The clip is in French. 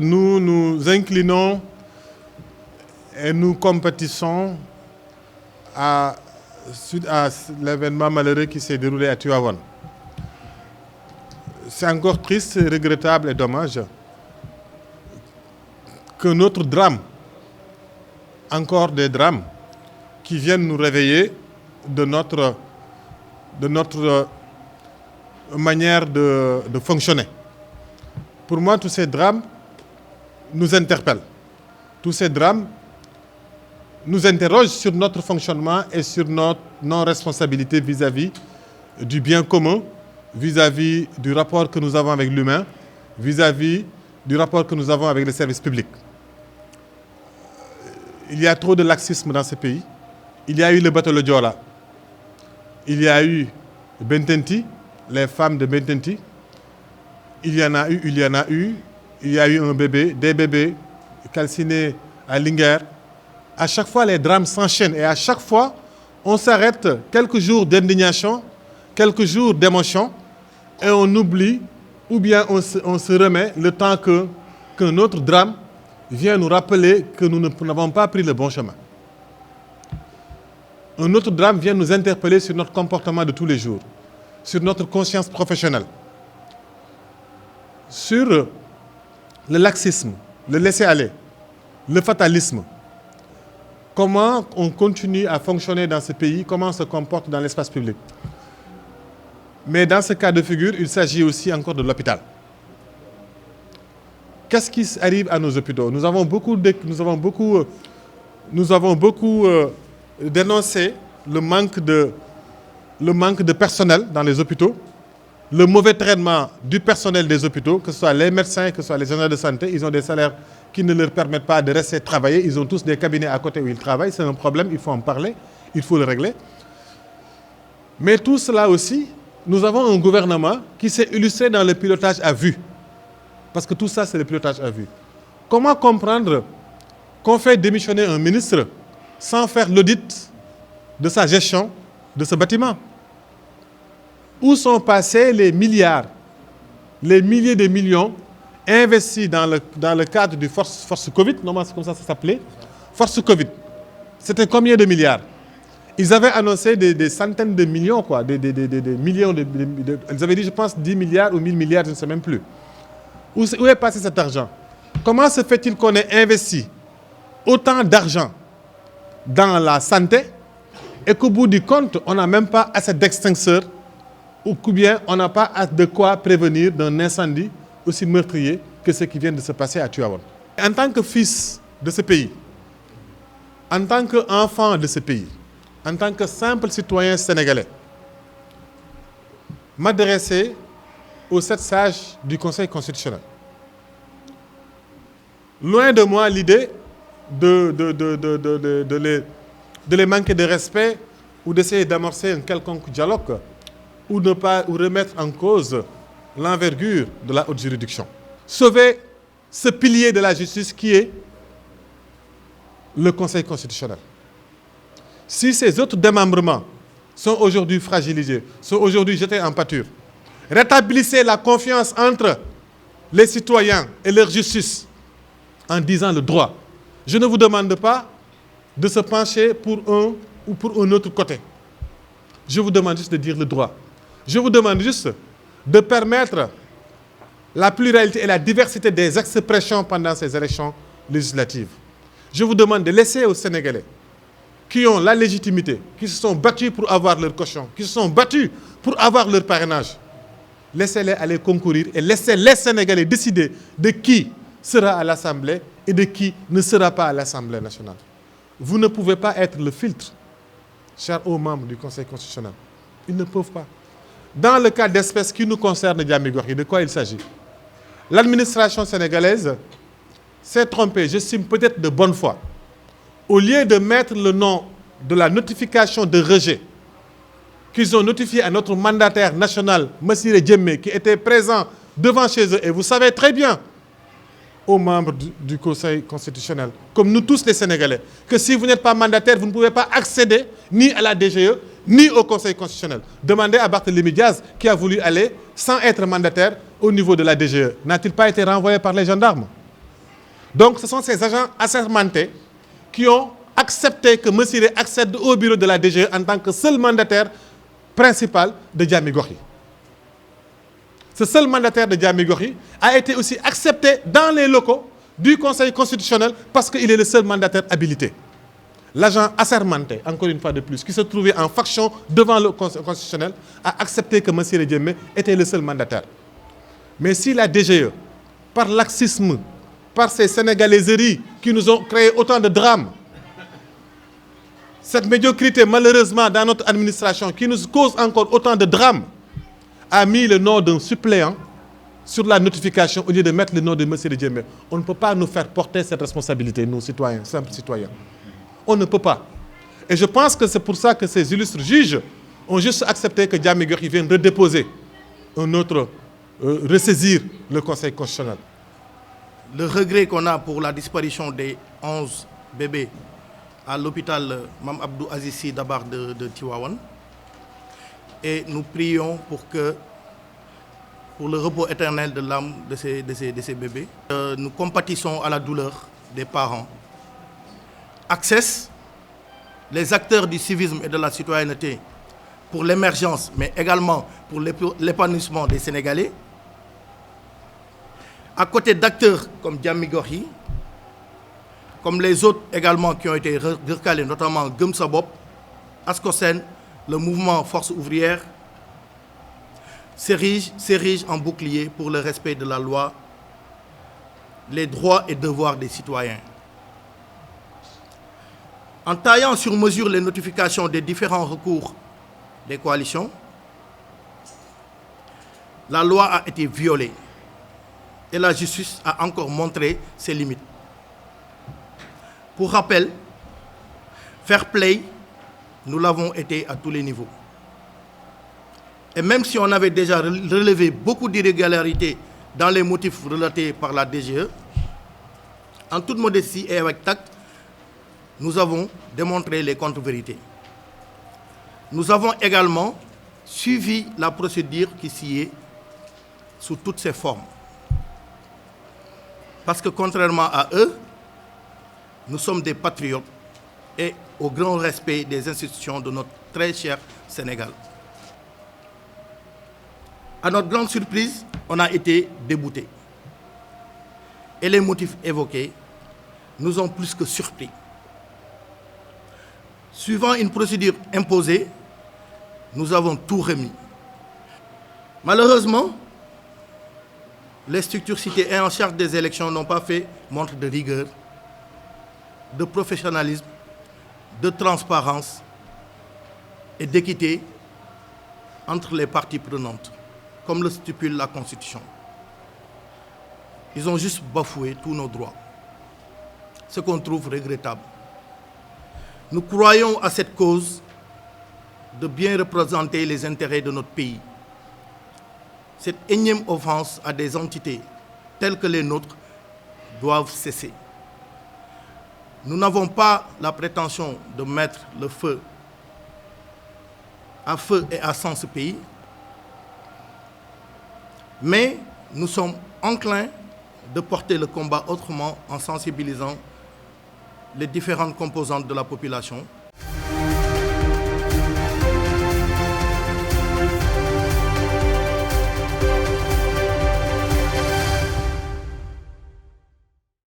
nous nous inclinons et nous compétissons suite à l'événement malheureux qui s'est déroulé à Tivaouane. C'est encore triste, regrettable et dommage que notre drame, encore des drames, qui viennent nous réveiller de notre manière de fonctionner. Pour moi, tous ces drames nous interpellent. Tous ces drames nous interrogent sur notre fonctionnement et sur notre non-responsabilité vis-à-vis du bien commun, vis-à-vis du rapport que nous avons avec l'humain, vis-à-vis du rapport que nous avons avec les services publics. Il y a trop de laxisme dans ce pays. Il y a eu le bateau Le Joola. Il y a eu Bententi, les femmes de Bententi. Il y a eu un bébé, des bébés calcinés à Linguère. À chaque fois, les drames s'enchaînent et à chaque fois, on s'arrête quelques jours d'indignation, quelques jours d'émotion et on oublie ou bien on se remet le temps qu'un autre drame vient nous rappeler que nous n'avons pas pris le bon chemin. Un autre drame vient nous interpeller sur notre comportement de tous les jours, sur notre conscience professionnelle, sur le laxisme, le laisser-aller, le fatalisme. Comment on continue à fonctionner dans ce pays, comment on se comporte dans l'espace public. Mais dans ce cas de figure, il s'agit aussi encore de l'hôpital. Qu'est-ce qui arrive à nos hôpitaux? Nous avons beaucoup dénoncé le manque de personnel dans les hôpitaux, le mauvais traitement du personnel des hôpitaux, que ce soit les médecins, que ce soit les agents de santé. Ils ont des salaires qui ne leur permettent pas de rester travailler. Ils ont tous des cabinets à côté où ils travaillent. C'est un problème, il faut en parler, il faut le régler. Mais tout cela aussi, nous avons un gouvernement qui s'est illustré dans le pilotage à vue. Parce que tout ça, c'est le pilotage à vue. Comment comprendre qu'on fait démissionner un ministre sans faire l'audit de sa gestion de ce bâtiment? Où sont passés les milliards, les milliers de millions investis dans le cadre du Force Covid? Normalement, c'est comme ça s'appelait. Force Covid. C'était combien de milliards? Ils avaient annoncé des centaines de millions, quoi, des millions ils avaient dit, je pense, 10 milliards ou 1000 milliards, je ne sais même plus. Où est passé cet argent? Comment se fait-il qu'on ait investi autant d'argent dans la santé et qu'au bout du compte, on n'a même pas assez d'extincteurs ou bien on n'a pas de quoi prévenir d'un incendie aussi meurtrier que ce qui vient de se passer à Tivaouane? En tant que fils de ce pays, en tant qu'enfant de ce pays, en tant que simple citoyen sénégalais, m'adresser aux 7 sages du Conseil constitutionnel. Loin de moi l'idée de les manquer de respect ou d'essayer d'amorcer un quelconque dialogue ou remettre en cause l'envergure de la haute juridiction. Sauver ce pilier de la justice qui est le Conseil constitutionnel. Si ces autres démembrements sont aujourd'hui fragilisés, sont aujourd'hui jetés en pâture, rétablissez la confiance entre les citoyens et leur justice en disant le droit. Je ne vous demande pas de se pencher pour un ou pour un autre côté. Je vous demande juste de dire le droit. Je vous demande juste de permettre la pluralité et la diversité des expressions pendant ces élections législatives. Je vous demande de laisser aux Sénégalais qui ont la légitimité, qui se sont battus pour avoir leur caution, qui se sont battus pour avoir leur parrainage, laissez-les aller concourir et laissez les Sénégalais décider de qui sera à l'Assemblée et de qui ne sera pas à l'Assemblée nationale. Vous ne pouvez pas être le filtre, chers hauts membres du Conseil constitutionnel. Ils ne peuvent pas. Dans le cas d'espèces qui nous concernent, Diamigori, de quoi il s'agit? L'administration sénégalaise s'est trompée, j'estime peut-être de bonne foi. Au lieu de mettre le nom de la notification de rejet qu'ils ont notifié à notre mandataire national, Massiré Djemmé, qui était présent devant chez eux, et vous savez très bien, aux membres du Conseil constitutionnel, comme nous tous les Sénégalais, que si vous n'êtes pas mandataire, vous ne pouvez pas accéder ni à la DGE, ni au Conseil constitutionnel. Demandez à Barthélémy Diaz, qui a voulu aller sans être mandataire au niveau de la DGE. N'a-t-il pas été renvoyé par les gendarmes? Donc ce sont ces agents assermentés qui ont accepté que M. Siré accède au bureau de la DGE en tant que seul mandataire principal de Diamy Gox yi. Ce seul mandataire de Diamy Gox yi a été aussi accepté dans les locaux du Conseil constitutionnel parce qu'il est le seul mandataire habilité. L'agent assermenté, encore une fois de plus, qui se trouvait en faction devant le Conseil constitutionnel, a accepté que M. Siré Diémé était le seul mandataire. Mais si la DGE, par laxisme, par ces sénégalaiseries qui nous ont créé autant de drames, cette médiocrité malheureusement dans notre administration qui nous cause encore autant de drames, a mis le nom d'un suppléant sur la notification au lieu de mettre le nom de M. Siré Diémé. On ne peut pas nous faire porter cette responsabilité, nous citoyens, simples citoyens. On ne peut pas. Et je pense que c'est pour ça que ces illustres juges ont juste accepté que Diamy Gox yi vienne redéposer un autre, ressaisir le Conseil constitutionnel. Le regret qu'on a pour la disparition des 11 bébés à l'hôpital Mame Abdou Aziz Sy Dabakh de Tivaouane. Et nous prions pour le repos éternel de l'âme de ces bébés. Nous compatissons à la douleur des parents. Access, les acteurs du civisme et de la citoyenneté pour l'émergence, mais également pour l'épanouissement des Sénégalais. À côté d'acteurs comme Diamy Gox yi, comme les autres également qui ont été recalés, notamment Gëm Sa Bopp, Ascosen, le mouvement Force ouvrière, s'érige en bouclier pour le respect de la loi, les droits et devoirs des citoyens. En taillant sur mesure les notifications des différents recours des coalitions, la loi a été violée et la justice a encore montré ses limites. Pour rappel, fair play, nous l'avons été à tous les niveaux. Et même si on avait déjà relevé beaucoup d'irrégularités dans les motifs relatés par la DGE, en toute modestie et avec tact, nous avons démontré les contre-vérités. Nous avons également suivi la procédure qui s'y est sous toutes ses formes. Parce que contrairement à eux, nous sommes des patriotes et au grand respect des institutions de notre très cher Sénégal. À notre grande surprise, on a été déboutés. Et les motifs évoqués nous ont plus que surpris. Suivant une procédure imposée, nous avons tout remis. Malheureusement, les structures citées et en charge des élections n'ont pas fait montre de rigueur, de professionnalisme, de transparence et d'équité entre les parties prenantes, comme le stipule la Constitution. Ils ont juste bafoué tous nos droits, ce qu'on trouve regrettable. Nous croyons à cette cause de bien représenter les intérêts de notre pays. Cette énième offense à des entités telles que les nôtres doivent cesser. Nous n'avons pas la prétention de mettre le feu et à sang ce pays, mais nous sommes enclins de porter le combat autrement en sensibilisant les différentes composantes de la population